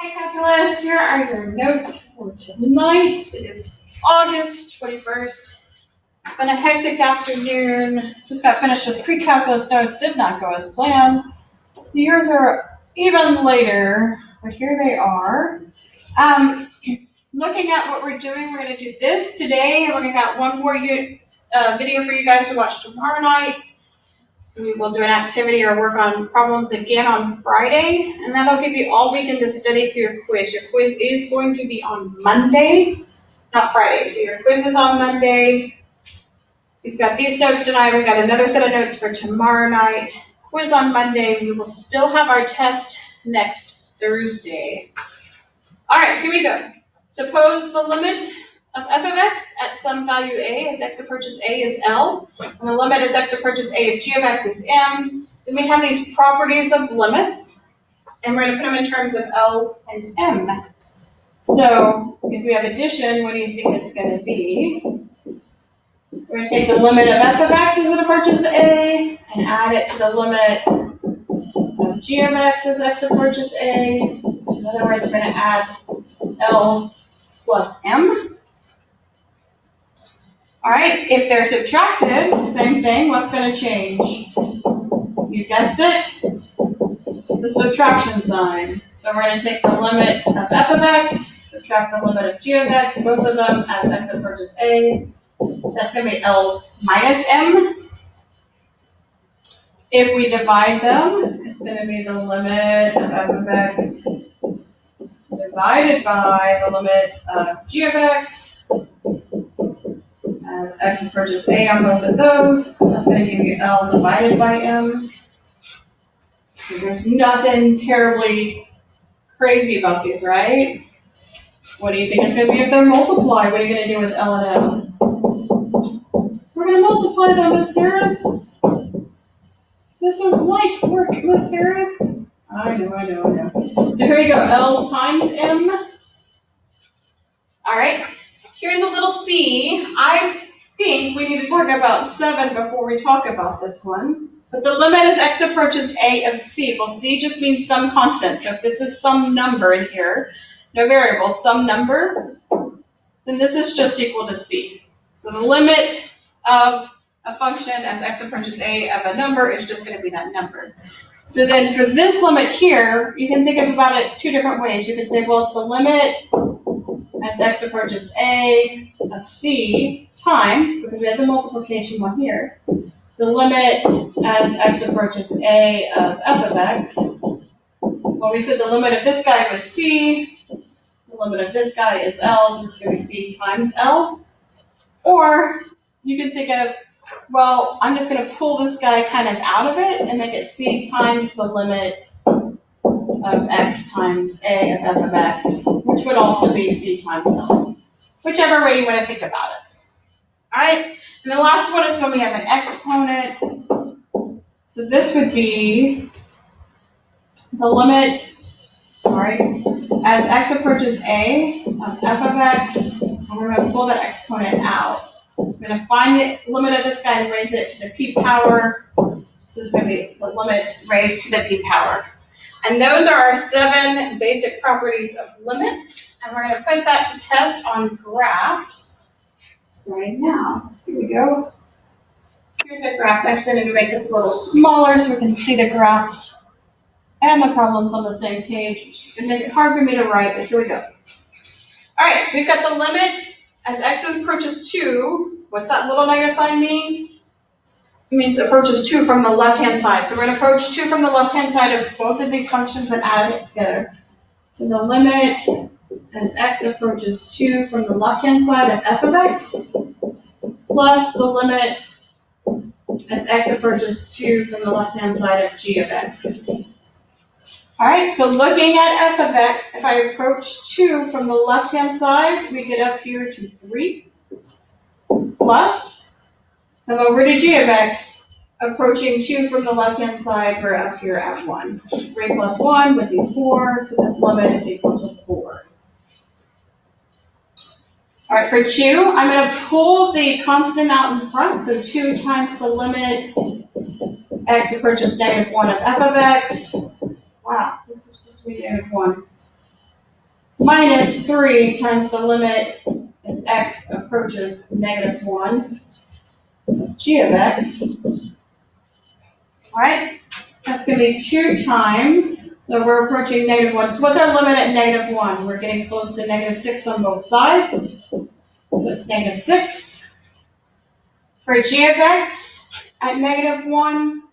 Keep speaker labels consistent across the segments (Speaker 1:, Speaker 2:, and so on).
Speaker 1: Hi, Calculus. Here are your notes for tonight. It is August 21st. It's been a hectic afternoon. Just got finished with pre-calculus notes. Did not go as planned. So yours are even later, but here they are. Looking at what we're doing, we're going to do this today, and we're going to have one more video for you guys to watch tomorrow night. We will do an activity or work on problems again on Friday, and that'll give you all weekend to study for your quiz. Your quiz is going to be on Monday, not Friday. So your quiz is on Monday. We've got these notes tonight. We've got another set of notes for tomorrow night. Quiz on Monday. We will still have our test next Thursday. All right, here we go. Suppose the limit of f of x at some value a as x approaches a is L, and the limit as x approaches a of g of x is M. Then we have these properties of limits, and we're going to put them in terms of L and M. So if we have addition, what do you think it's going to be? We're going to take the limit of f of x as it approaches a and add it to the limit of g of x as x approaches a. In other words, we're going to add L plus M. All right, if they're subtracted, same thing, what's going to change? You guessed it, the subtraction sign. So we're going to take the limit of f of x, subtract the limit of g of x, both of them as x approaches a. That's going to be L minus M. If we divide them, it's going to be the limit of f of x divided by the limit of g of x as x approaches a on both of those. That's going to give you L divided by M. So there's nothing terribly crazy about these, right? What do you think it's going to be if they're multiplied? What are you going to do with L and M? We're going to multiply them, Miss Harris. This is light work, Miss Harris. I know. So here we go, L times M. All right, here's a little C. I think we need to work about 7 before we talk about this one. But the limit as x approaches a of c. Well, c just means some constant. So if this is some number in here, no variable, some number, then this is just equal to c. So the limit of a function as x approaches a of a number is just going to be that number. So then for this limit here, you can think about it 2 different ways. You could say, well, it's the limit as x approaches a of c times, because we have the multiplication one here, the limit as x approaches a of f of x. Well, we said the limit of this guy was c, the limit of this guy is L, so this is going to be c times L. Or you can think of, well, I'm just going to pull this guy kind of out of it and make it c times the limit of x times a of f of x, which would also be c times L. Whichever way you want to think about it. All right, and the last one is when we have an exponent. So this would be the limit, as x approaches a of f of x, and we're going to pull that exponent out. We're going to find the limit of this guy and raise it to the p power. So this is going to be the limit raised to the p power. And those are our 7 basic properties of limits. And we're going to put that to test on graphs starting now. Here we go. Here's our graphs. Actually, I need to make this a little smaller so we can see the graphs and the problems on the same page, which is going to make it hard for me to write, but here we go. All right, we've got the limit as x approaches 2. What's that little negative sign mean? It means approaches 2 from the left-hand side. So we're going to approach 2 from the left-hand side of both of these functions and add it together. So the limit as x approaches 2 from the left-hand side of f of x plus the limit as x approaches 2 from the left-hand side of g of x. All right, so looking at f of x, if I approach 2 from the left-hand side, we get up here to 3 plus. Come over to g of x, approaching 2 from the left-hand side, we're up here at 1. 3 plus 1 would be 4, so this limit is equal to 4. All right, for 2, I'm going to pull the constant out in front, so 2 times the limit x approaches -1 of f of x. Wow, this was supposed to be -1. minus 3 times the limit as x approaches -1 g of x. All right, that's going to be 2 times, so we're approaching -1. So what's our limit at -1? We're getting close to -6 on both sides, so it's -6. For g of x at -1,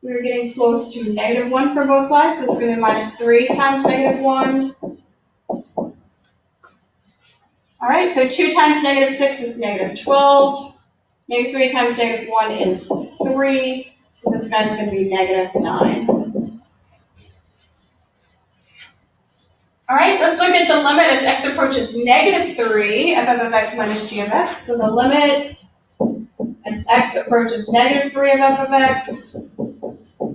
Speaker 1: we're getting close to -1 for both sides, so it's going to be minus 3 times -1. All right, so 2 times -6 is -12. -3 times -1 is 3. So this guy's going to be -9. All right, let's look at the limit as x approaches -3 of f of x minus g of x. So the limit as x approaches -3 of f of x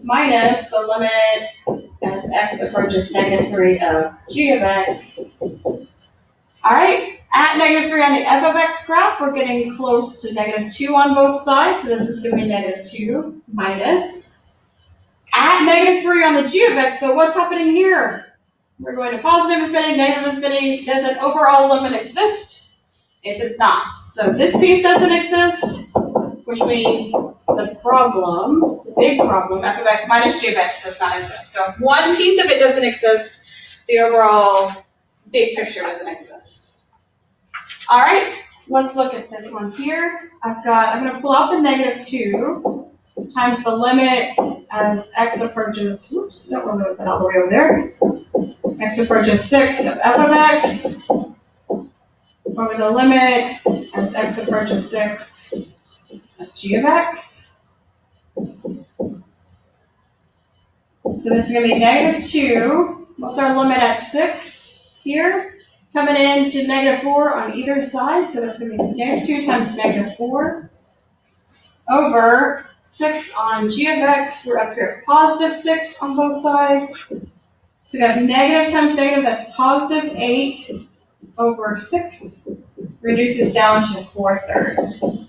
Speaker 1: minus the limit as x approaches -3 of g of x. All right, at -3 on the f of x graph, we're getting close to -2 on both sides. So this is going to be -2 minus. At -3 on the g of x, though, what's happening here? We're going to positive infinity, negative infinity. Does an overall limit exist? It does not. So this piece doesn't exist, which means the problem, the big problem, f of x minus g of x does not exist. So if one piece of it doesn't exist, the overall big picture doesn't exist. All right, let's look at this one here. I'm going to pull out the -2 times the limit as x approaches, oops, don't want to move that all the way over there. X approaches 6 of f of x over the limit as x approaches 6 of g of x. So this is going to be -2. What's our limit at 6 here? Coming into -4 on either side. So that's going to be -2 times -4 over 6 on g of x. We're up here at positive 6 on both sides. So we have negative times negative, that's positive 8 over 6. Reduces down to 4/3.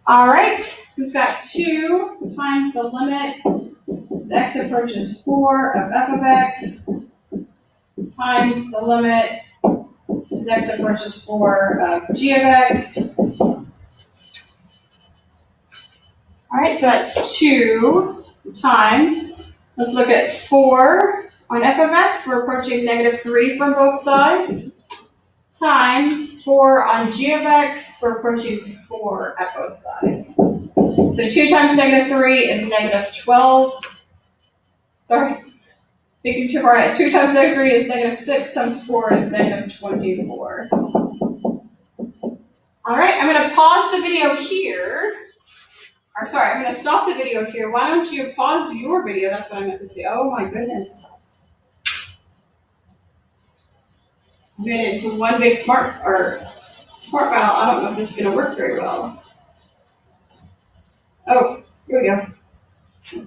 Speaker 1: All right, we've got 2 times the limit as x approaches 4 of f of x times the limit as x approaches 4 of g of x. All right, so that's 2 times. Let's look at 4 on f of x. We're approaching -3 from both sides. Times 4 on g of x, we're approaching 4 at both sides. So 2 times -3 is -12. Sorry, thinking too far ahead. 2 times -3 is -6 times 4 is -24. All right, I'm going to pause the video here. Or sorry, I'm going to stop the video here. Why don't you pause your video? That's what I meant to say. Oh my goodness. I'm getting into one big smart file. I don't know if this is going to work very well. Oh, here we go.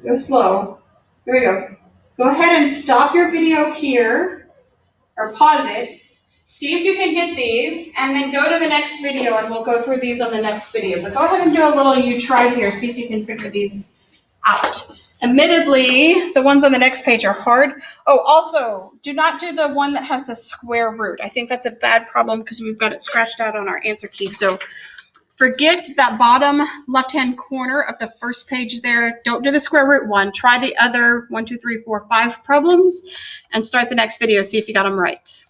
Speaker 1: Go slow. Here we go. Go ahead and stop your video here, or pause it. See if you can get these, and then go to the next video, and we'll go through these on the next video. But go ahead and do a little you try here, see if you can figure these out. Admittedly, the ones on the next page are hard. Oh, also, do not do the one that has the square root. I think that's a bad problem because we've got it scratched out on our answer key. So forget that bottom left-hand corner of the first page there. Don't do the square root one. Try the other 1, 2, 3, 4, 5 problems and start the next video. See if you got them right.